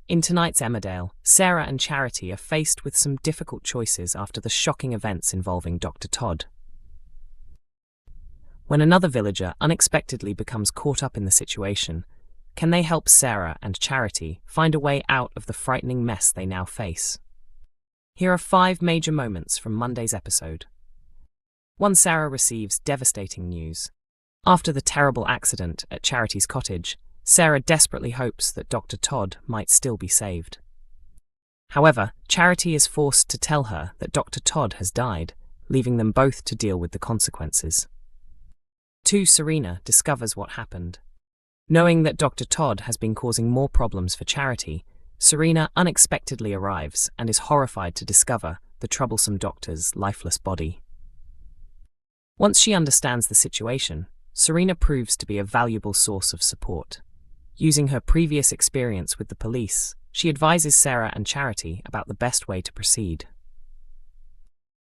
In tonight's Emmerdale, Sarah and Charity are faced with some difficult choices after the shocking events involving Dr. Todd. When another villager unexpectedly becomes caught up in the situation, can they help Sarah and Charity find a way out of the frightening mess they now face? Here are 5 major moments from Monday's episode. 1. Sarah receives devastating news. After the terrible accident at Charity's cottage, Sarah desperately hopes that Dr. Todd might still be saved. However, Charity is forced to tell her that Dr. Todd has died, leaving them both to deal with the consequences. 2. Serena discovers what happened. Knowing that Dr. Todd has been causing more problems for Charity, Serena unexpectedly arrives and is horrified to discover the troublesome doctor's lifeless body. Once she understands the situation, Serena proves to be a valuable source of support. Using her previous experience with the police, she advises Sarah and Charity about the best way to proceed.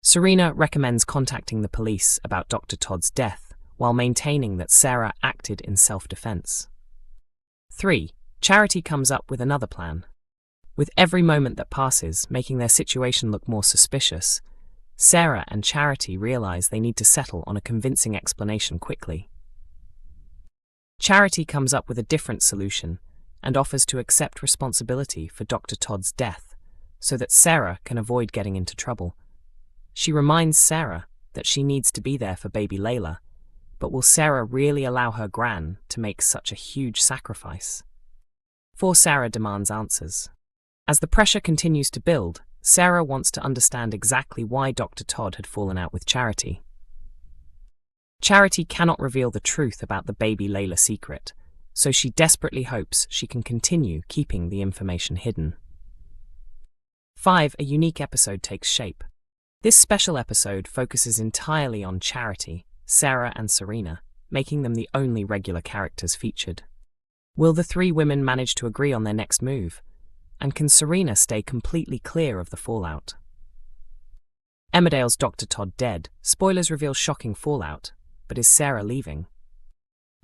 Serena recommends contacting the police about Dr. Todd's death, while maintaining that Sarah acted in self-defense. 3. Charity comes up with another plan. With every moment that passes making their situation look more suspicious, Sarah and Charity realize they need to settle on a convincing explanation quickly. Charity comes up with a different solution and offers to accept responsibility for Dr. Todd's death so that Sarah can avoid getting into trouble. She reminds Sarah that she needs to be there for baby Layla, but will Sarah really allow her gran to make such a huge sacrifice? 4. Sarah demands answers. As the pressure continues to build, Sarah wants to understand exactly why Dr. Todd had fallen out with Charity. Charity cannot reveal the truth about the baby Layla secret, so she desperately hopes she can continue keeping the information hidden. 5. A unique episode takes shape. This special episode focuses entirely on Charity, Sarah and Serena, making them the only regular characters featured. Will the 3 women manage to agree on their next move? And can Serena stay completely clear of the fallout? Emmerdale's Dr. Todd dead. Spoilers reveal shocking fallout. But is Sarah leaving?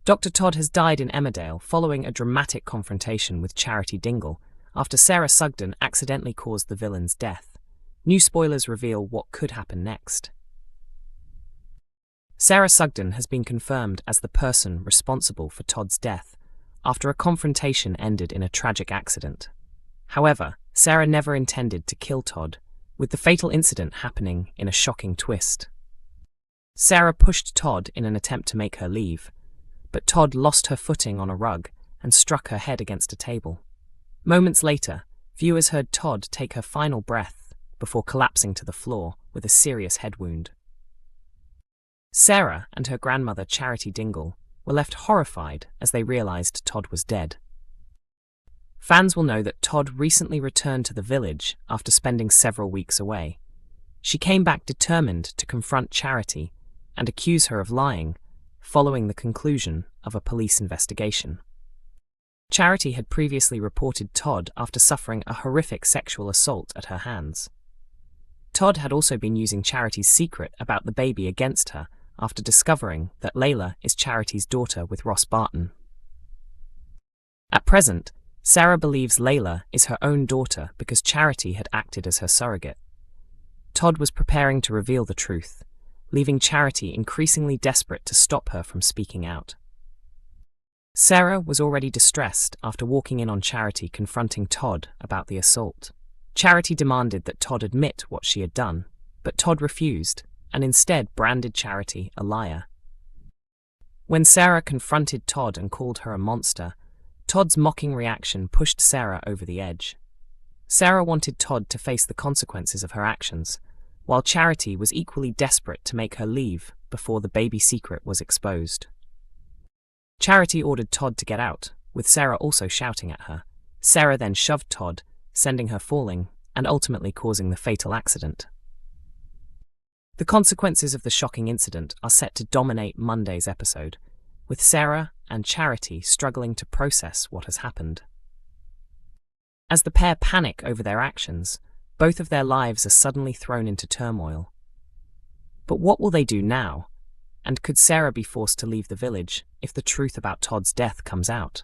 Dr. Todd has died in Emmerdale following a dramatic confrontation with Charity Dingle after Sarah Sugden accidentally caused the villain's death. New spoilers reveal what could happen next. Sarah Sugden has been confirmed as the person responsible for Todd's death after a confrontation ended in a tragic accident. However, Sarah never intended to kill Todd, with the fatal incident happening in a shocking twist. Sarah pushed Todd in an attempt to make her leave, but Todd lost her footing on a rug and struck her head against a table. Moments later, viewers heard Todd take her final breath before collapsing to the floor with a serious head wound. Sarah and her grandmother Charity Dingle were left horrified as they realized Todd was dead. Fans will know that Todd recently returned to the village after spending several weeks away. She came back determined to confront Charity and accuse her of lying, following the conclusion of a police investigation. Charity had previously reported Todd after suffering a horrific sexual assault at her hands. Todd had also been using Charity's secret about the baby against her after discovering that Layla is Charity's daughter with Ross Barton. At present, Sarah believes Layla is her own daughter because Charity had acted as her surrogate. Todd was preparing to reveal the truth, leaving Charity increasingly desperate to stop her from speaking out. Sarah was already distressed after walking in on Charity confronting Todd about the assault. Charity demanded that Todd admit what she had done, but Todd refused and instead branded Charity a liar. When Sarah confronted Todd and called her a monster, Todd's mocking reaction pushed Sarah over the edge. Sarah wanted Todd to face the consequences of her actions, while Charity was equally desperate to make her leave before the baby secret was exposed. Charity ordered Todd to get out, with Sarah also shouting at her. Sarah then shoved Todd, sending her falling and ultimately causing the fatal accident. The consequences of the shocking incident are set to dominate Monday's episode, with Sarah and Charity struggling to process what has happened. As the pair panic over their actions, both of their lives are suddenly thrown into turmoil. But what will they do now? And could Sarah be forced to leave the village if the truth about Todd's death comes out?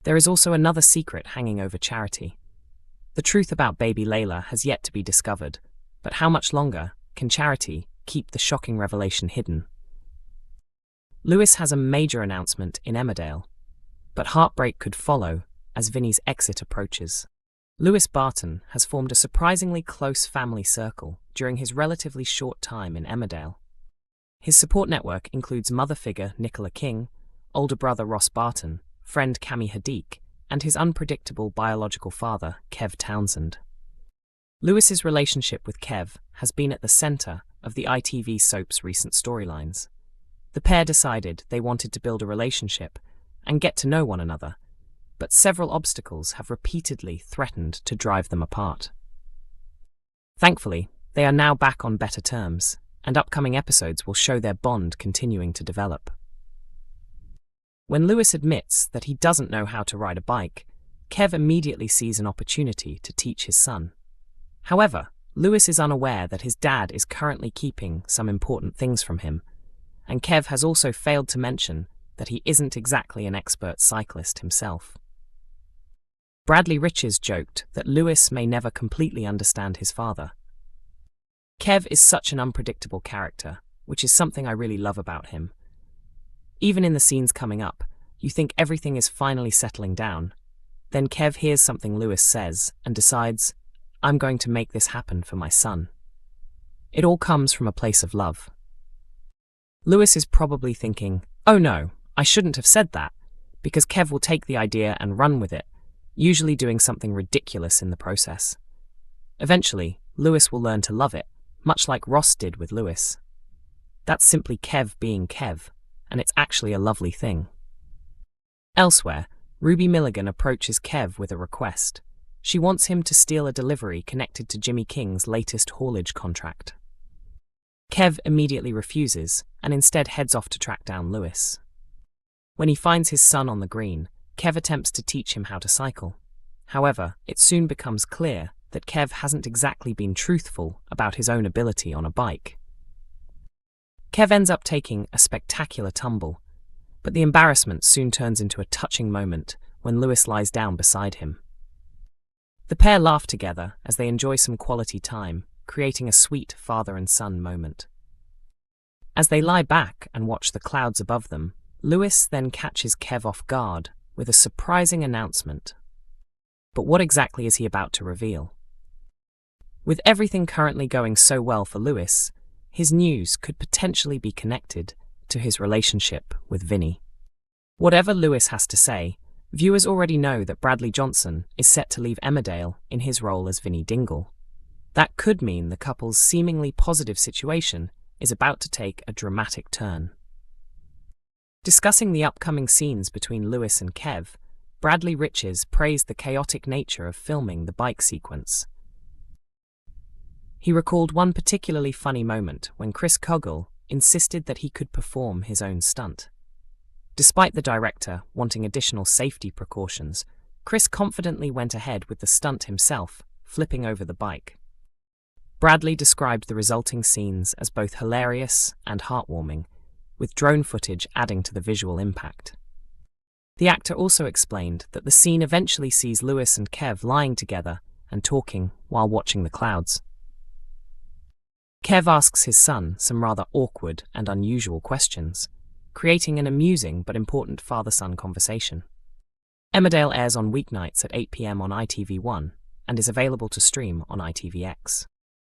There is also another secret hanging over Charity. The truth about baby Layla has yet to be discovered, but how much longer can Charity keep the shocking revelation hidden? Lewis has a major announcement in Emmerdale, but heartbreak could follow as Vinny's exit approaches. Lewis Barton has formed a surprisingly close family circle during his relatively short time in Emmerdale. His support network includes mother figure Nicola King, older brother Ross Barton, friend Cammy Hadeek, and his unpredictable biological father, Kev Townsend. Lewis's relationship with Kev has been at the centre of the ITV soap's recent storylines. The pair decided they wanted to build a relationship and get to know one another, but several obstacles have repeatedly threatened to drive them apart. Thankfully, they are now back on better terms, and upcoming episodes will show their bond continuing to develop. When Lewis admits that he doesn't know how to ride a bike, Kev immediately sees an opportunity to teach his son. However, Lewis is unaware that his dad is currently keeping some important things from him, and Kev has also failed to mention that he isn't exactly an expert cyclist himself. Bradley Riches joked that Lewis may never completely understand his father. Kev is such an unpredictable character, which is something I really love about him. Even in the scenes coming up, you think everything is finally settling down. Then Kev hears something Lewis says and decides, "I'm going to make this happen for my son." It all comes from a place of love. Lewis is probably thinking, "Oh no, I shouldn't have said that," because Kev will take the idea and run with it, usually doing something ridiculous in the process. Eventually, Lewis will learn to love it, much like Ross did with Lewis. That's simply Kev being Kev, and it's actually a lovely thing. Elsewhere, Ruby Milligan approaches Kev with a request. She wants him to steal a delivery connected to Jimmy King's latest haulage contract. Kev immediately refuses and instead heads off to track down Lewis. When he finds his son on the green, Kev attempts to teach him how to cycle. However, it soon becomes clear that Kev hasn't exactly been truthful about his own ability on a bike. Kev ends up taking a spectacular tumble, but the embarrassment soon turns into a touching moment when Lewis lies down beside him. The pair laugh together as they enjoy some quality time, creating a sweet father and son moment. As they lie back and watch the clouds above them, Lewis then catches Kev off guard with a surprising announcement. But what exactly is he about to reveal? With everything currently going so well for Lewis, his news could potentially be connected to his relationship with Vinny. Whatever Lewis has to say, viewers already know that Bradley Johnson is set to leave Emmerdale in his role as Vinny Dingle. That could mean the couple's seemingly positive situation is about to take a dramatic turn. Discussing the upcoming scenes between Lewis and Kev, Bradley Riches praised the chaotic nature of filming the bike sequence. He recalled one particularly funny moment when Chris Coggle insisted that he could perform his own stunt. Despite the director wanting additional safety precautions, Chris confidently went ahead with the stunt himself, flipping over the bike. Bradley described the resulting scenes as both hilarious and heartwarming, with drone footage adding to the visual impact. The actor also explained that the scene eventually sees Lewis and Kev lying together and talking while watching the clouds. Kev asks his son some rather awkward and unusual questions, creating an amusing but important father-son conversation. Emmerdale airs on weeknights at 8 p.m. on ITV1 and is available to stream on ITVX.